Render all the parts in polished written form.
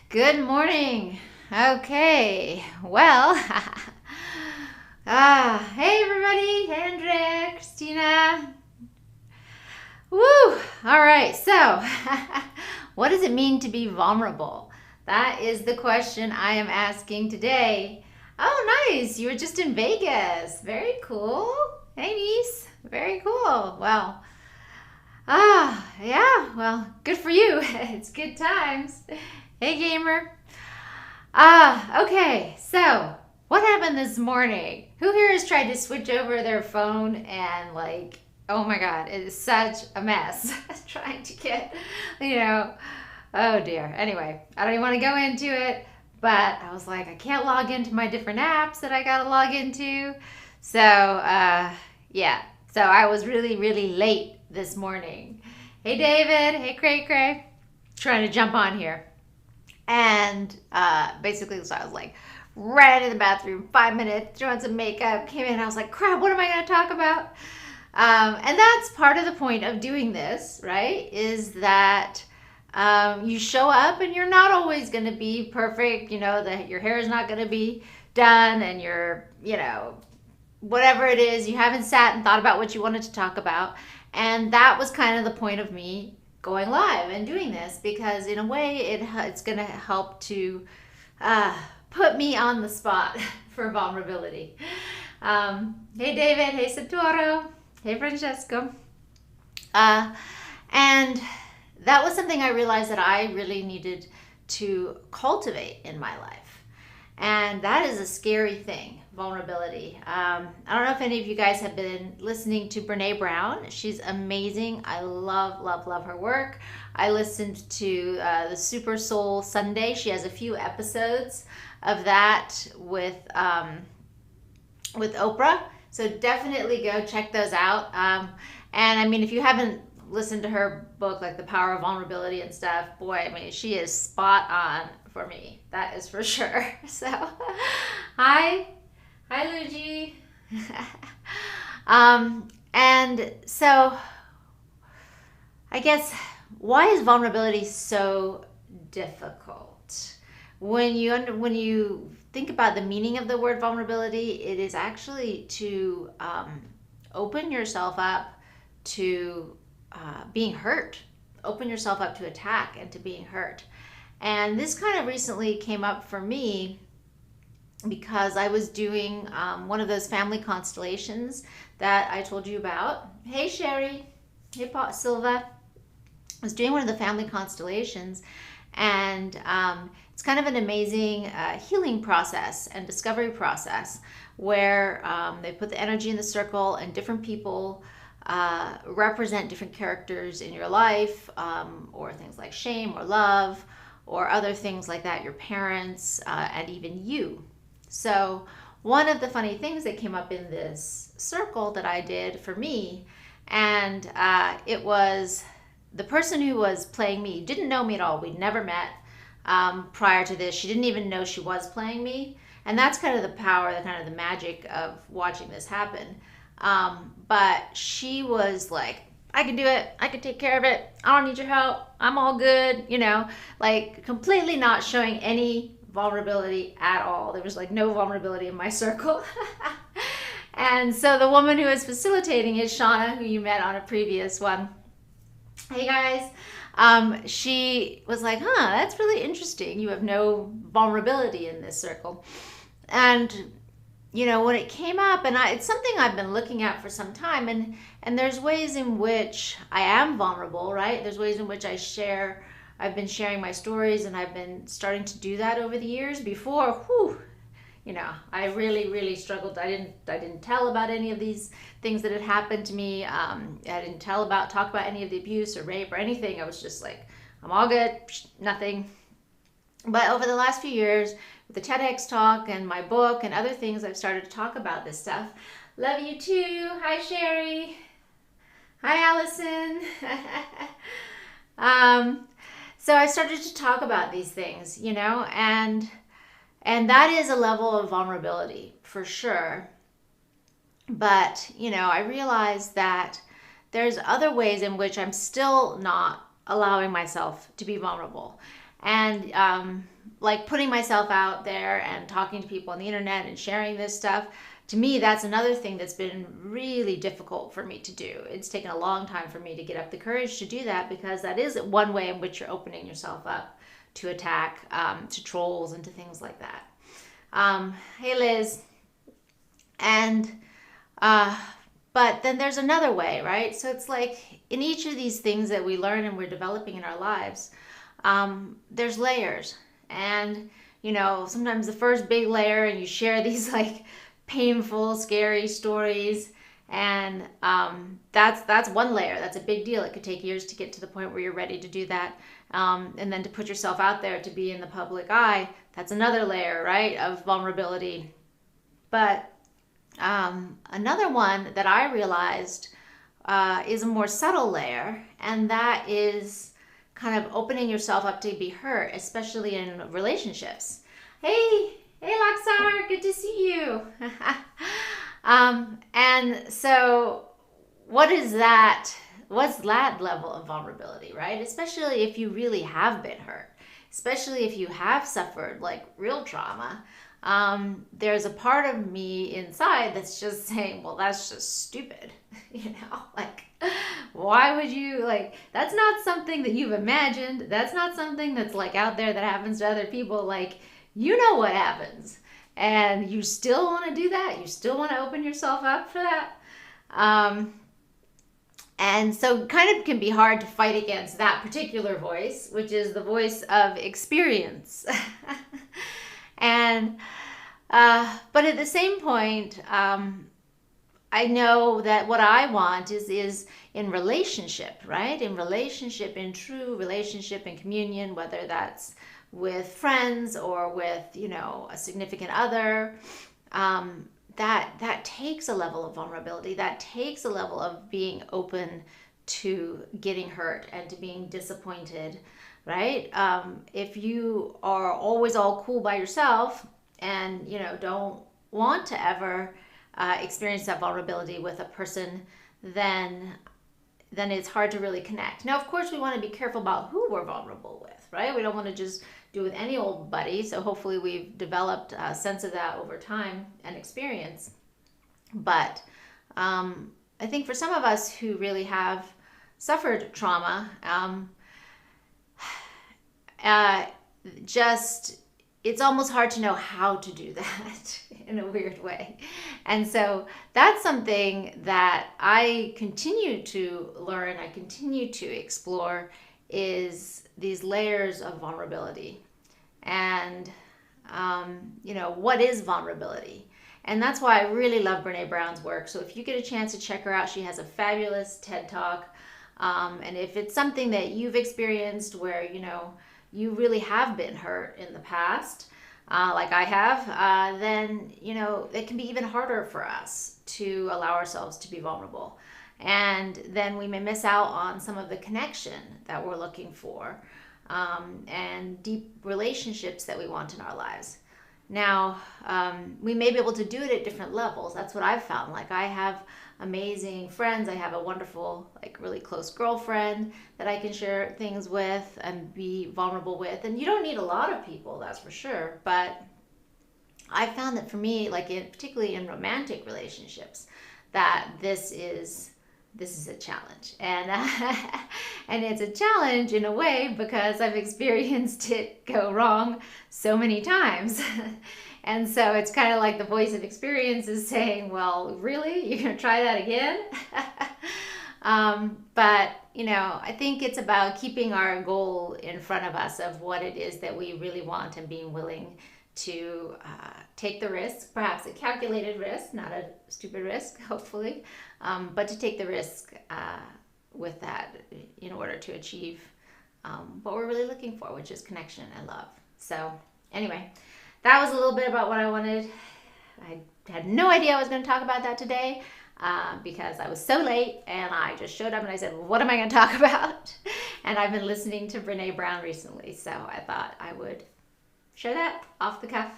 Good morning. Okay, well, hey everybody, hey Andrea, Christina. Woo! All right, so what does it mean to be vulnerable? That is the question I am asking today. Oh, nice. You were just in Vegas. Very cool. Hey, niece. Very cool. Well, yeah, well, good for you. It's good times. Hey, gamer. Okay, so what happened this morning? Who here has tried to switch over their phone and, like, oh my God, it is such a mess trying to get, you know, oh dear. Anyway, I don't even want to go into it, but I was like, I can't log into my different apps that I got to log into. So, yeah, so I was really, really late this morning. Hey, David. Hey, Cray Cray. Trying to jump on here. And basically, so I was like, ran in the bathroom, 5 minutes, threw on some makeup, came in, I was like, crap, what am I going to talk about? And that's part of the point of doing this, right? Is that you show up and you're not always going to be perfect. You know, that your hair is not going to be done and whatever it is, you haven't sat and thought about what you wanted to talk about. And that was kind of the point of me going live and doing this because in a way it's going to help to uh, put me on the spot for vulnerability. Hey David, hey Santoro, hey Francesco. Uh, and that was something I realized that I really needed to cultivate in my life. And that is a scary thing, vulnerability. I don't know if any of you guys have been listening to Brene Brown. She's amazing. I love, love, love her work. I listened to the Super Soul Sunday. She has a few episodes of that with Oprah. So definitely go check those out. And I mean, if you haven't listened to her book, like The Power of Vulnerability and stuff, boy, I mean, she is spot on for me. That is for sure. So, hi, Luigi. And so, I guess why is vulnerability so difficult? When you think about the meaning of the word vulnerability, it is actually to open yourself up to being hurt, open yourself up to attack and to being hurt. And this kind of recently came up for me because I was doing one of those family constellations that I told you about. Hey, Sherry. Hey, Silva. I was doing one of the family constellations, and it's kind of an amazing healing process and discovery process where they put the energy in the circle and different people represent different characters in your life, or things like shame or love or other things like that, your parents, and even you. So one of the funny things that came up in this circle that I did for me, and it was the person who was playing me didn't know me at all. We'd never met prior to this. She didn't even know she was playing me. And that's kind of the power, the kind of the magic of watching this happen. But she was like, I can do it. I can take care of it. I don't need your help. I'm all good. Like completely not showing any vulnerability at all. There was like no vulnerability in my circle. And so the woman who was facilitating is Shauna, who you met on a previous one. Hey guys. She was like, that's really interesting. You have no vulnerability in this circle. And when it came up, and it's something I've been looking at for some time, and there's ways in which I am vulnerable, right? There's ways in which I've been sharing my stories, and I've been starting to do that over the years. Before, I really, really struggled. I didn't tell about any of these things that had happened to me. I didn't talk about any of the abuse or rape or anything. I was just like, I'm all good, nothing. But over the last few years, with the TEDx talk and my book and other things, I've started to talk about this stuff. Love you too. Hi, Sherry. Hi, Allison. So I started to talk about these things, and that is a level of vulnerability for sure. But, I realized that there's other ways in which I'm still not allowing myself to be vulnerable. And like putting myself out there and talking to people on the internet and sharing this stuff, to me, that's another thing that's been really difficult for me to do. It's taken a long time for me to get up the courage to do that, because that is one way in which you're opening yourself up to attack, to trolls and to things like that. Hey, Liz. And, but then there's another way, right? So it's like in each of these things that we learn and we're developing in our lives, there's layers. And, sometimes the first big layer, and you share these like painful, scary stories. And that's one layer. That's a big deal. It could take years to get to the point where you're ready to do that. And then to put yourself out there to be in the public eye, that's another layer, right, of vulnerability. But another one that I realized is a more subtle layer, and that is kind of opening yourself up to be hurt, especially in relationships. Hey, Laksar, good to see you. And so what is that? What's that level of vulnerability, right? Especially if you really have been hurt, especially if you have suffered like real trauma. There's a part of me inside that's just saying, well, that's just stupid. Like, why would you, like, that's not something that you've imagined. That's not something that's like out there that happens to other people. Like, you know what happens, and you still want to do that. You still want to open yourself up for that. And so kind of can be hard to fight against that particular voice, which is the voice of experience. And, but at the same point, I know that what I want is in relationship, right? In relationship, in true relationship and communion, whether that's with friends or with, a significant other, that takes a level of vulnerability. That takes a level of being open to getting hurt and to being disappointed, right? If you are always all cool by yourself and, don't want to ever experience that vulnerability with a person, then it's hard to really connect. Now, of course, we want to be careful about who we're vulnerable with, right? We don't want to just do with any old buddy. So hopefully we've developed a sense of that over time and experience. But I think for some of us who really have suffered trauma, it's almost hard to know how to do that in a weird way. And so that's something that I continue to learn, I continue to explore, is these layers of vulnerability. And, what is vulnerability? And that's why I really love Brene Brown's work. So if you get a chance to check her out, she has a fabulous TED Talk. And if it's something that you've experienced where, you really have been hurt in the past, like I have, then, it can be even harder for us to allow ourselves to be vulnerable. And then we may miss out on some of the connection that we're looking for, and deep relationships that we want in our lives. Now, we may be able to do it at different levels. That's what I've found. Like, I have amazing friends. I have a wonderful, like, really close girlfriend that I can share things with and be vulnerable with. And you don't need a lot of people, that's for sure. But I found that for me, like, particularly in romantic relationships, that this is a challenge. And and it's a challenge in a way because I've experienced it go wrong so many times. And so it's kind of like the voice of experience is saying, well, really? You're going to try that again? But, I think it's about keeping our goal in front of us of what it is that we really want and being willing to take the risk, perhaps a calculated risk, not a stupid risk, hopefully, but to take the risk with that in order to achieve what we're really looking for, which is connection and love. So anyway, that was a little bit about what I wanted. I had no idea I was going to talk about that today because I was so late and I just showed up and I said, well, what am I going to talk about? And I've been listening to Brene Brown recently, so I thought I would share that off the cuff.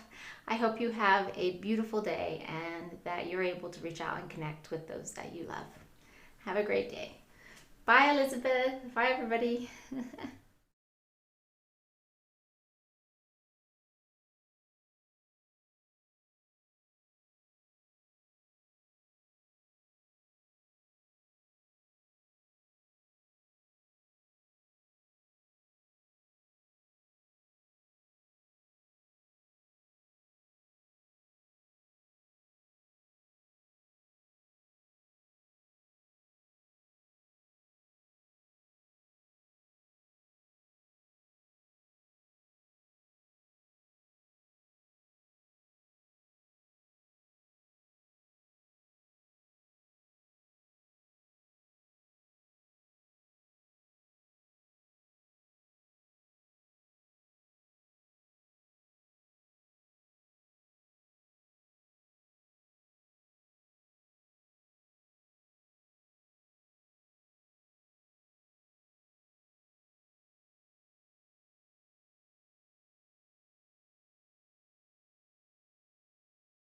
I hope you have a beautiful day and that you're able to reach out and connect with those that you love. Have a great day. Bye, Elizabeth. Bye, everybody.